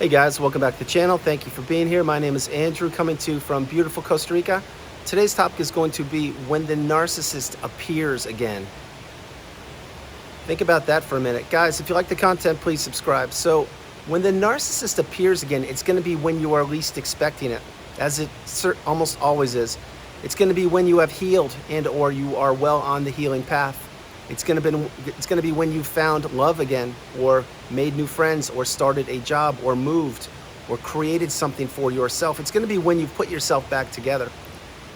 Hey guys, welcome back to the channel. Thank you for being here. My name is Andrew, coming to you from beautiful Costa Rica. Today's topic is going to be when the narcissist appears again. Think about that for a minute. Guys, if you like the content, please subscribe. So when the narcissist appears again, it's going to be when you are least expecting it, as it almost always is. It's going to be when you have healed and or you are well on the healing path. It's going to be when you found love again, or made new friends, or started a job, or moved, or created something for yourself. It's going to be when you put yourself back together.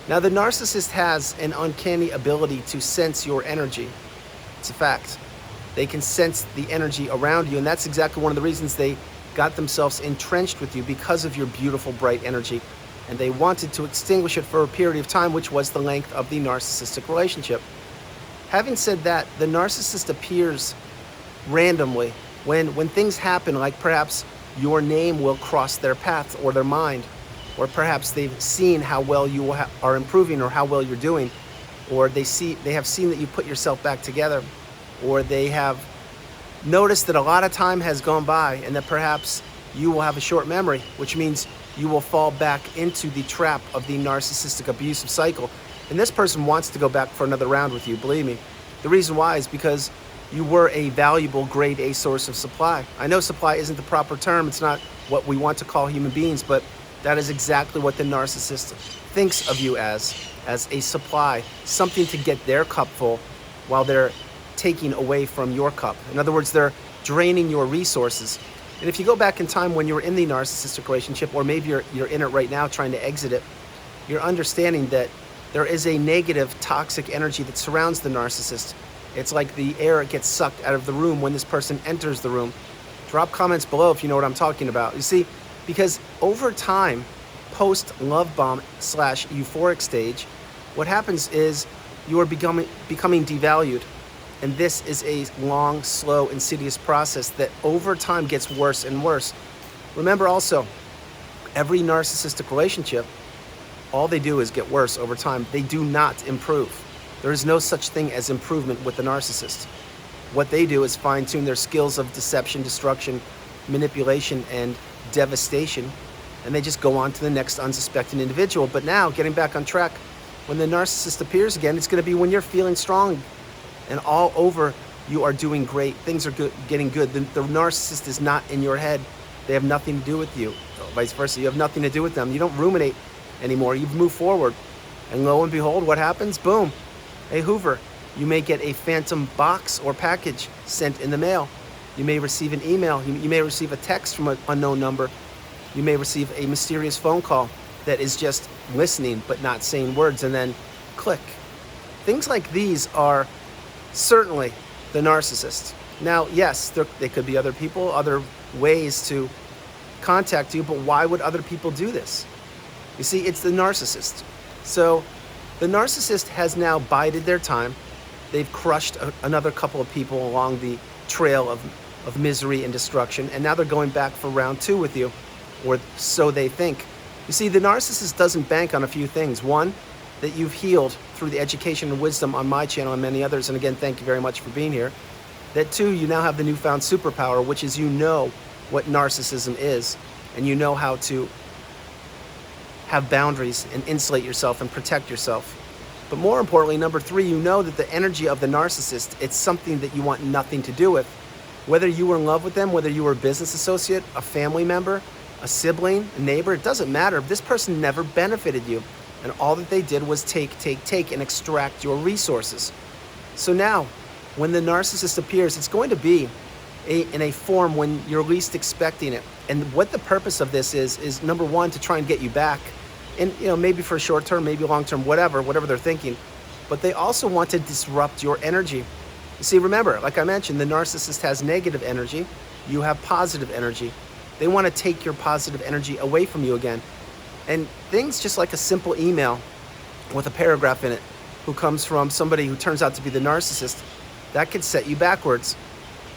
Now, the narcissist has an uncanny ability to sense your energy. It's a fact. They can sense the energy around you, and that's exactly one of the reasons they got themselves entrenched with you, because of your beautiful, bright energy. And they wanted to extinguish it for a period of time, which was the length of the narcissistic relationship. Having said that, the narcissist appears randomly when things happen, like perhaps your name will cross their path or their mind, or perhaps they've seen how well you are improving or how well you're doing, or they have seen that you put yourself back together, or they have noticed that a lot of time has gone by and that perhaps you will have a short memory, which means you will fall back into the trap of the narcissistic abusive cycle. And this person wants to go back for another round with you, believe me. The reason why is because you were a valuable grade A source of supply. I know supply isn't the proper term. It's not what we want to call human beings, but that is exactly what the narcissist thinks of you as a supply, something to get their cup full while they're taking away from your cup. In other words, they're draining your resources. And if you go back in time when you were in the narcissistic relationship, or maybe you're in it right now trying to exit it, you're understanding that there is a negative, toxic energy that surrounds the narcissist. It's like the air gets sucked out of the room when this person enters the room. Drop comments below if you know what I'm talking about. You see, because over time, post-love bomb / euphoric stage, what happens is you are becoming devalued. And this is a long, slow, insidious process that over time gets worse and worse. Remember also, every narcissistic relationship, all they do is get worse over time. They do not improve. There is no such thing as improvement with the narcissist. What they do is fine-tune their skills of deception, destruction, manipulation, and devastation, and they just go on to the next unsuspecting individual. But now, getting back on track, when the narcissist appears again, it's going to be when you're feeling strong and all over you are doing great. Things are getting good. The narcissist is not in your head. They have nothing to do with you. Vice versa, you have nothing to do with them. You don't ruminate anymore. You've moved forward. And lo and behold, what happens? Boom. A Hoover. You may get a phantom box or package sent in the mail. You may receive an email. You may receive a text from an unknown number. You may receive a mysterious phone call that is just listening but not saying words, and then click. Things like these are certainly the narcissist. Now, yes, there could be other people, other ways to contact you, but why would other people do this? You see, it's the narcissist. So the narcissist has now bided their time. They've crushed another couple of people along the trail of misery and destruction, and now they're going back for round two with you, or so they think. You see, the narcissist doesn't bank on a few things. One, that you've healed through the education and wisdom on my channel and many others, and again, thank you very much for being here. That two, you now have the newfound superpower, which is you know what narcissism is, and you know how to have boundaries and insulate yourself and protect yourself. But more importantly, number three, you know that the energy of the narcissist, it's something that you want nothing to do with. Whether you were in love with them, whether you were a business associate, a family member, a sibling, a neighbor, it doesn't matter. This person never benefited you. And all that they did was take, and extract your resources. So now, when the narcissist appears, it's going to be in a form when you're least expecting it. And what the purpose of this is number one, to try and get you back. And maybe for a short term, maybe long term, whatever they're thinking. But they also want to disrupt your energy. You see, remember, like I mentioned, the narcissist has negative energy. You have positive energy. They want to take your positive energy away from you again. And things just like a simple email with a paragraph in it who comes from somebody who turns out to be the narcissist, that could set you backwards.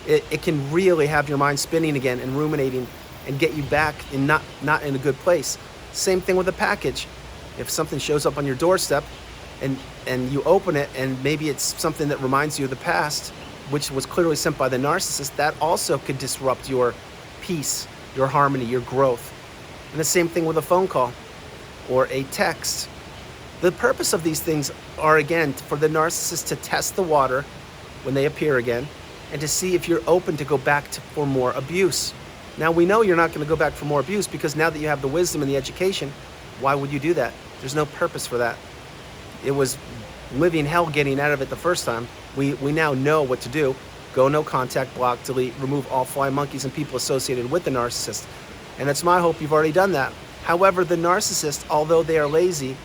It can really have your mind spinning again and ruminating and get you back in not in a good place. Same thing with a package. If something shows up on your doorstep and you open it and maybe it's something that reminds you of the past, which was clearly sent by the narcissist, that also could disrupt your peace your harmony, your growth. And the same thing with a phone call or a text. The purpose of these things are, again, for the narcissist to test the water when they appear again and to see if you're open to go back for more abuse. Now, we know you're not going to go back for more abuse because now that you have the wisdom and the education, why would you do that? There's no purpose for that. It was living hell getting out of it the first time. We now know what to do. Go no contact, block, delete, remove all flying monkeys and people associated with the narcissist. And it's my hope you've already done that. However, the narcissist, although they are lazy,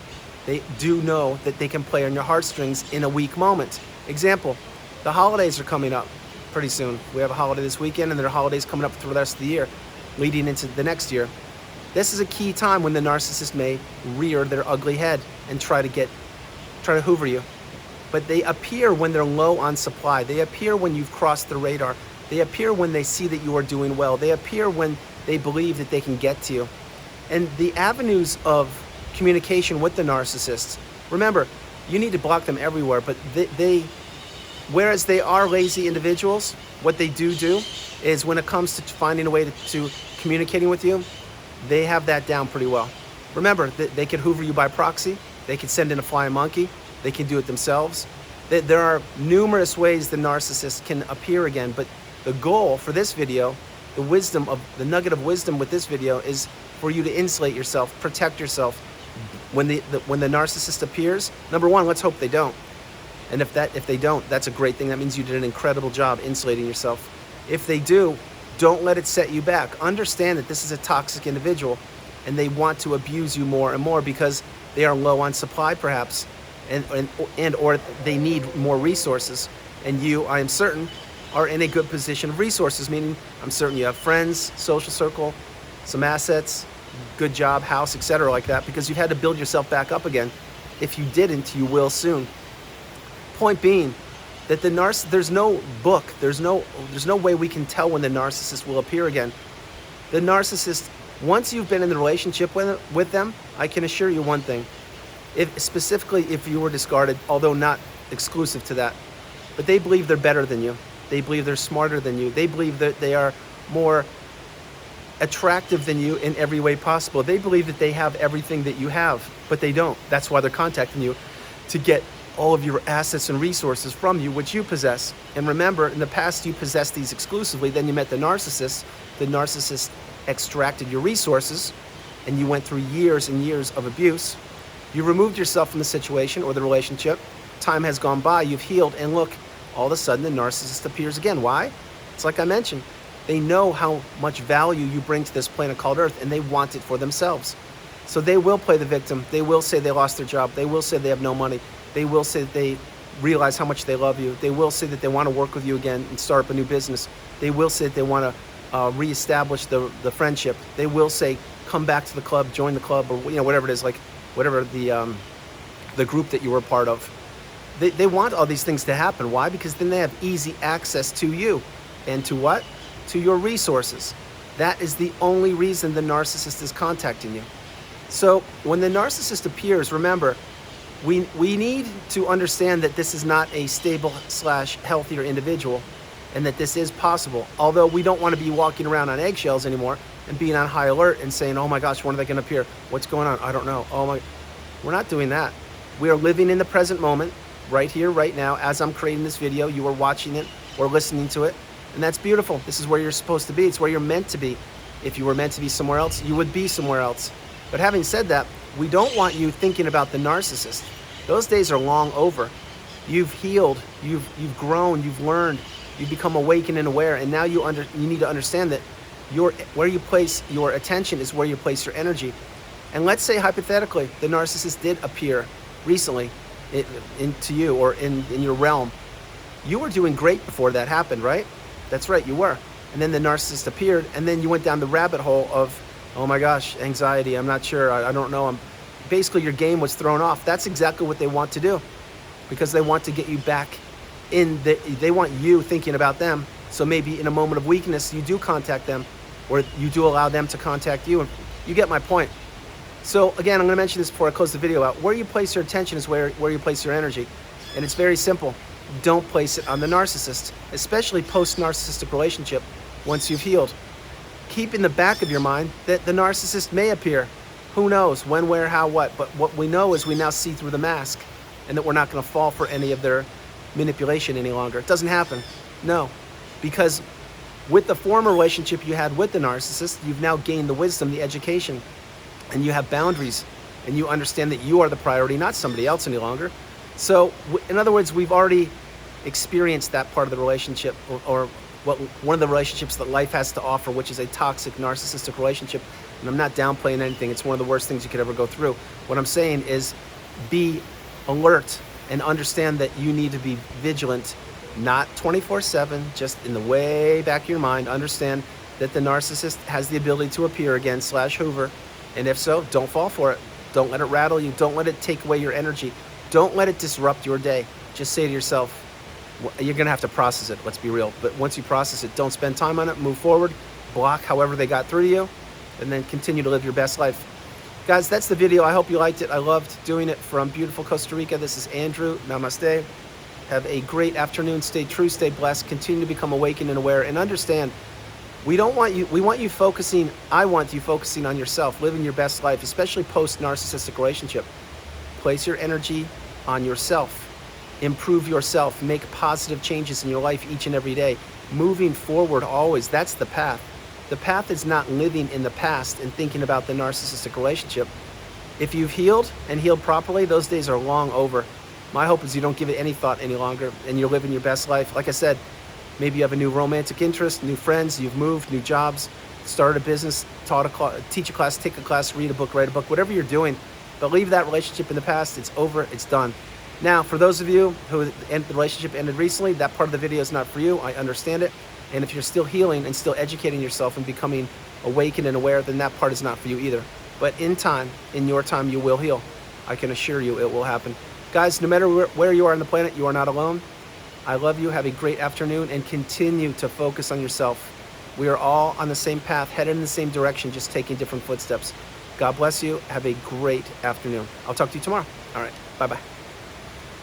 they do know that they can play on your heartstrings in a weak moment. Example, the holidays are coming up pretty soon. We have a holiday this weekend and there are holidays coming up through the rest of the year, leading into the next year. This is a key time when the narcissist may rear their ugly head and try to hoover you. But they appear when they're low on supply. They appear when you've crossed the radar. They appear when they see that you are doing well. They appear when they believe that they can get to you. And the avenues of communication with the narcissists, remember, you need to block them everywhere, but whereas they are lazy individuals, what they do is when it comes to finding a way to communicating with you, they have that down pretty well. Remember, they could hoover you by proxy. They could send in a flying monkey. They can do it themselves. There are numerous ways the narcissist can appear again, but the goal for this video, the nugget of wisdom with this video is for you to insulate yourself, protect yourself. When the narcissist appears, number one, let's hope they don't. And if they don't, that's a great thing. That means you did an incredible job insulating yourself. If they do, don't let it set you back. Understand that this is a toxic individual and they want to abuse you more and more because they are low on supply perhaps, or they need more resources. And you, I am certain, are in a good position of resources, meaning I'm certain you have friends, social circle, some assets, good job, house, etc. like that, because you've had to build yourself back up again. If you didn't, you will soon. Point being that there's no book, there's no way we can tell when the narcissist will appear again. The narcissist, once you've been in the relationship with them, I can assure you one thing. Specifically if you were discarded, although not exclusive to that, but they believe they're better than you. They believe they're smarter than you. They believe that they are more attractive than you in every way possible. They believe that they have everything that you have, but they don't. That's why they're contacting you, to get all of your assets and resources from you, which you possess. And remember, in the past you possessed these exclusively, then you met the narcissist. The narcissist extracted your resources, and you went through years and years of abuse. You removed yourself from the situation or the relationship. Time has gone by, you've healed, and look, all of a sudden the narcissist appears again. Why? It's like I mentioned, they know how much value you bring to this planet called Earth, and they want it for themselves. So they will play the victim. They will say they lost their job. They will say they have no money. They will say that they realize how much they love you. They will say that they want to work with you again and start up a new business. They will say that they want to reestablish the friendship. They will say, come back to the club, join the club, or whatever it is, like whatever the group that you were a part of. They want all these things to happen. Why? Because then they have easy access to you. And to what? To your resources. That is the only reason the narcissist is contacting you. So when the narcissist appears, remember, we need to understand that this is not a stable / healthier individual, and that this is possible. Although we don't want to be walking around on eggshells anymore and being on high alert and saying, oh my gosh, when are they going to appear? What's going on? I don't know. We're not doing that. We are living in the present moment, right here, right now. As I'm creating this video, you are watching it or listening to it, and that's beautiful. This is where you're supposed to be. It's where you're meant to be. If you were meant to be somewhere else, you would be somewhere else. But having said that, we don't want you thinking about the narcissist. Those days are long over. You've healed, you've grown, you've learned, you've become awakened and aware, and now you need to understand that where you place your attention is where you place your energy. And let's say hypothetically, the narcissist did appear recently into you or in your realm. You were doing great before that happened, right? That's right, you were. And then the narcissist appeared, and then you went down the rabbit hole of, oh my gosh, anxiety, I'm not sure, I don't know. Basically, your game was thrown off. That's exactly what they want to do, because they want to get you back they want you thinking about them. So maybe in a moment of weakness, you do contact them, or you do allow them to contact you. And you get my point. So again, I'm going to mention this before I close the video out. Where you place your attention is where you place your energy. And it's very simple. Don't place it on the narcissist, especially post-narcissistic relationship once you've healed. keep in the back of your mind that the narcissist may appear. Who knows when, where, how, what. But what we know is we now see through the mask, and that we're not going to fall for any of their manipulation any longer. It doesn't happen. No. Because with the former relationship you had with the narcissist, you've now gained the wisdom, the education, and you have boundaries, and you understand that you are the priority, not somebody else any longer. So, in other words, we've already experienced that part of the relationship, or one of the relationships that life has to offer, which is a toxic, narcissistic relationship. And I'm not downplaying anything. It's one of the worst things you could ever go through. What I'm saying is be alert and understand that you need to be vigilant, not 24/7, just in the way back of your mind. Understand that the narcissist has the ability to appear again, /Hoover. And if so, don't fall for it. Don't let it rattle you. Don't let it take away your energy. Don't let it disrupt your day. Just say to yourself, you're going to have to process it, let's be real. But once you process it, don't spend time on it, move forward, block however they got through to you, and then continue to live your best life. Guys, that's the video. I hope you liked it. I loved doing it from beautiful Costa Rica. This is Andrew. Namaste. Have a great afternoon. Stay true, stay blessed. Continue to become awakened and aware. And understand, we want you focusing on yourself, living your best life, especially post-narcissistic relationship. Place your energy on yourself. Improve yourself. Make positive changes in your life each and every day. Moving forward always. That's the path. The path is not living in the past and thinking about the narcissistic relationship. If you've healed and healed properly, those days are long over. My hope is you don't give it any thought any longer and you're living your best life. Like I said, maybe you have a new romantic interest, new friends, you've moved, new jobs, started a business, teach a class, take a class, read a book, write a book, whatever you're doing. But leave that relationship in the past. It's over. It's done. Now, for those of you who the relationship ended recently, that part of the video is not for you. I understand it. And if you're still healing and still educating yourself and becoming awakened and aware, then that part is not for you either. But in time, in your time, you will heal. I can assure you it will happen. Guys, no matter where you are on the planet, you are not alone. I love you. Have a great afternoon and continue to focus on yourself. We are all on the same path, headed in the same direction, just taking different footsteps. God bless you. Have a great afternoon. I'll talk to you tomorrow. All right. Bye-bye.